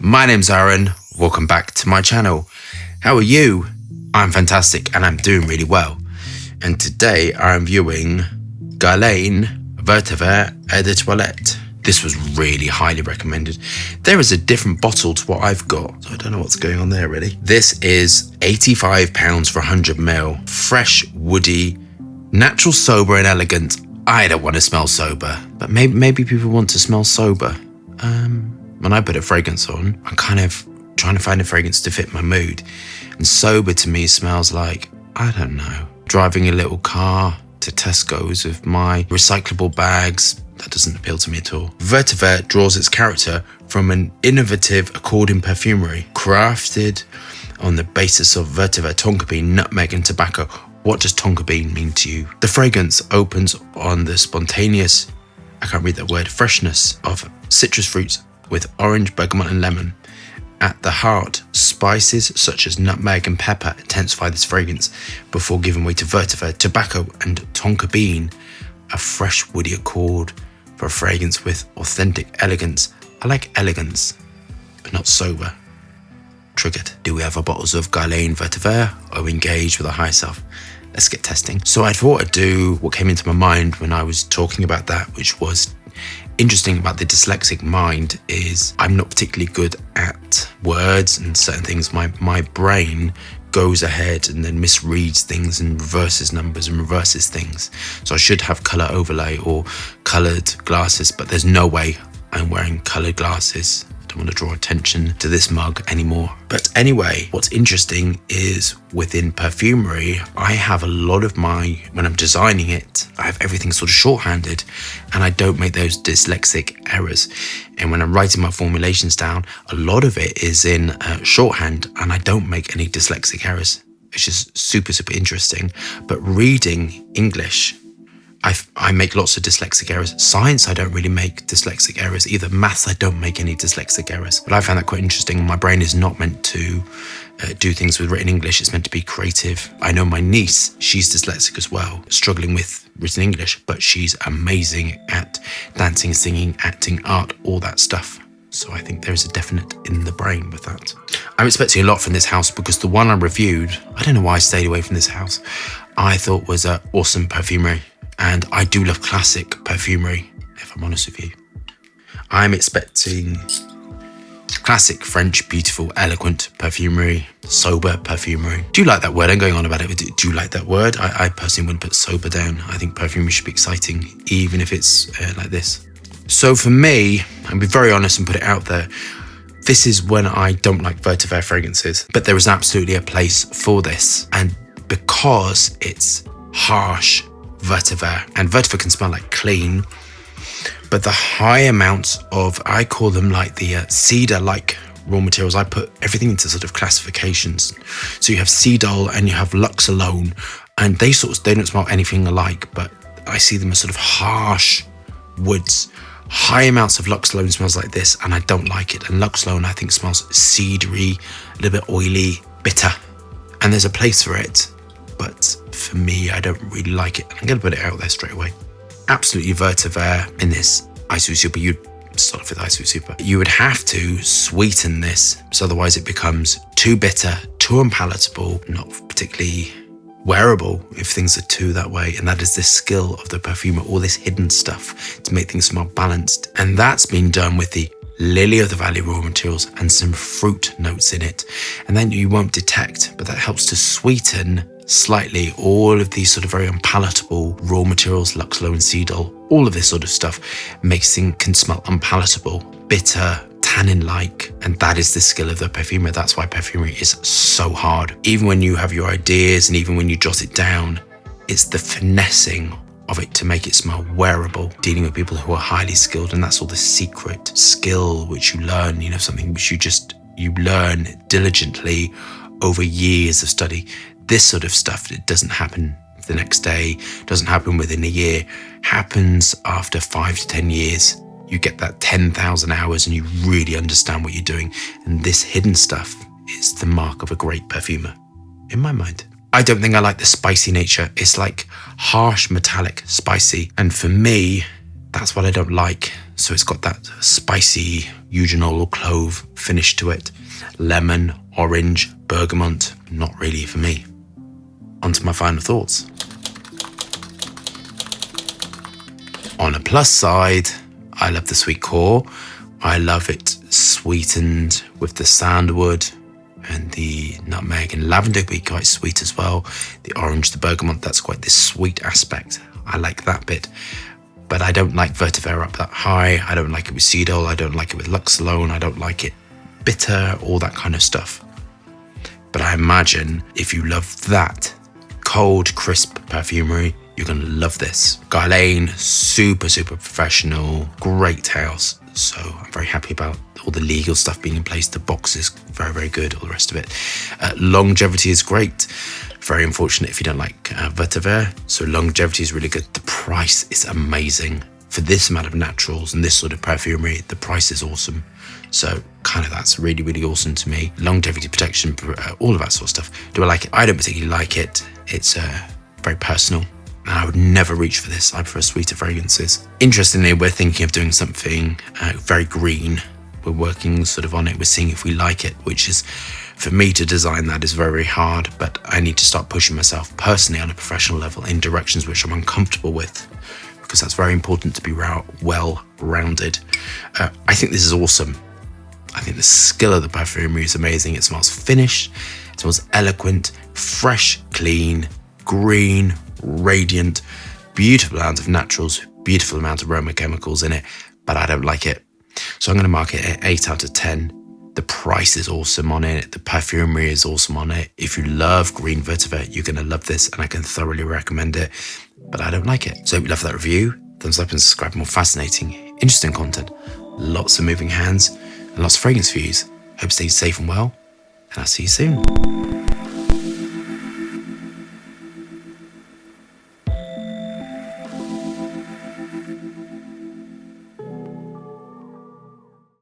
My name's Aaron. Welcome back to my channel. How are you? I'm fantastic and I'm doing really well. And today I'm viewing Guerlain Vetiver Eau de Toilette. This was really highly recommended. There is a different bottle to what I've got, so I don't know what's going on there really. This is £85 for 100ml. Fresh, woody, natural, sober and elegant. I don't want to smell sober, but maybe people want to smell sober. When I put a fragrance on, I'm kind of trying to find a fragrance to fit my mood. And sober to me smells like, I don't know, driving a little car to Tesco's with my recyclable bags. That doesn't appeal to me at all. Vetiver draws its character from an innovative accordion perfumery crafted on the basis of vetiver, tonka bean, nutmeg and tobacco. What does tonka bean mean to you? The fragrance opens on the spontaneous, I can't read that word, freshness of citrus fruits with orange, bergamot and lemon. At the heart, spices such as nutmeg and pepper intensify this fragrance before giving way to vetiver, tobacco and tonka bean, a fresh woody accord for a fragrance with authentic elegance. I like elegance, but not sober. Triggered. Do we have our bottles of Guerlain Vetiver or engage with our higher self? Let's get testing. So I thought I'd do what came into my mind when I was talking about that, which was interesting about the dyslexic mind is I'm not particularly good at words and certain things. My brain goes ahead and then misreads things and reverses numbers and reverses things. So I should have color overlay or colored glasses, but there's no way I'm wearing colored glasses. I don't want to draw attention to this mug anymore. But anyway, what's interesting is within perfumery, I have a lot of when I'm designing it, I have everything sort of shorthanded and I don't make those dyslexic errors. And when I'm writing my formulations down, a lot of it is in shorthand and I don't make any dyslexic errors. It's just super, super interesting. But reading English, I make lots of dyslexic errors. Science, I don't really make dyslexic errors either. Maths, I don't make any dyslexic errors. But I found that quite interesting. My brain is not meant to do things with written English. It's meant to be creative. I know my niece, she's dyslexic as well, struggling with written English, but she's amazing at dancing, singing, acting, art, all that stuff. So I think there is a definite in the brain with that. I'm expecting a lot from this house because the one I reviewed, I don't know why I stayed away from this house, I thought was an awesome perfumery. And I do love classic perfumery, if I'm honest with you. I'm expecting classic French, beautiful, eloquent perfumery, sober perfumery. Do you like that word? I'm going on about it, but do you like that word? I personally wouldn't put sober down. I think perfumery should be exciting, even if it's like this. So for me, I'll be very honest and put it out there, this is when I don't like vetiver fragrances, but there is absolutely a place for this. And because it's harsh, vetiver, and vetiver can smell like clean, but the high amounts of, I call them like the cedar-like raw materials. I put everything into sort of classifications. So you have cedar and you have luxe alone, and they don't smell anything alike, but I see them as sort of harsh woods. High amounts of luxe alone smells like this, and I don't like it. And luxe alone I think smells cedary, a little bit oily, bitter, and there's a place for it. But for me, I don't really like it. I'm going to put it out there straight away. Absolutely vetiver in this Isu Super. You'd start off with Isu Super. You would have to sweeten this, so otherwise it becomes too bitter, too unpalatable, not particularly wearable if things are too that way. And that is the skill of the perfumer, all this hidden stuff to make things smell balanced. And that's been done with the lily of the valley raw materials and some fruit notes in it. And then you won't detect, but that helps to sweeten slightly all of these sort of very unpalatable raw materials, luxe alone, cedar, all of this sort of stuff makes things can smell unpalatable, bitter, tannin-like, and that is the skill of the perfumer. That's why perfumery is so hard. Even when you have your ideas and even when you jot it down, it's the finessing of it to make it smell wearable, dealing with people who are highly skilled, and that's all the secret skill which you learn, something which you learn diligently over years of study. This sort of stuff, it doesn't happen the next day, doesn't happen within a year, happens after 5 to 10 years. You get that 10,000 hours and you really understand what you're doing. And this hidden stuff is the mark of a great perfumer, in my mind. I don't think I like the spicy nature. It's like harsh, metallic, spicy. And for me, that's what I don't like. So it's got that spicy eugenol or clove finish to it. Lemon, orange, bergamot, not really for me. On to my final thoughts. On a plus side, I love the sweet core. I love it sweetened with the sandalwood and the nutmeg, and lavender would be quite sweet as well. The orange, the bergamot, that's quite this sweet aspect. I like that bit. But I don't like Vetiver up that high. I don't like it with Cedol. I don't like it with Lux alone. I don't like it bitter, all that kind of stuff. But I imagine if you love that cold, crisp perfumery, you're going to love this. Guerlain, super, super professional, great house. So I'm very happy about all the legal stuff being in place. The box is very, very good, all the rest of it. Longevity is great. Very unfortunate if you don't like Vetiver. So longevity is really good. The price is amazing. For this amount of naturals and this sort of perfumery, the price is awesome. So kind of that's really, really awesome to me. Longevity, protection, all of that sort of stuff. Do I like it? I don't particularly like it. It's very personal. And I would never reach for this. I prefer sweeter fragrances. Interestingly, we're thinking of doing something very green. We're working sort of on it. We're seeing if we like it, which is, for me to design that is very, very hard. But I need to start pushing myself personally on a professional level in directions which I'm uncomfortable with, because that's very important to be well-rounded. I think this is awesome. I think the skill of the perfumery is amazing. It smells finished. It smells eloquent, fresh, clean, green, radiant, beautiful amount of naturals, beautiful amount of aroma chemicals in it, but I don't like it. So I'm going to mark it at 8 out of 10. The price is awesome on it. The perfumery is awesome on it. If you love green vetiver, you're going to love this, and I can thoroughly recommend it, but I don't like it. So if you love that review, thumbs up and subscribe for more fascinating, interesting content. Lots of moving hands and lots of fragrance views. Hope you stay safe and well, and I'll see you soon.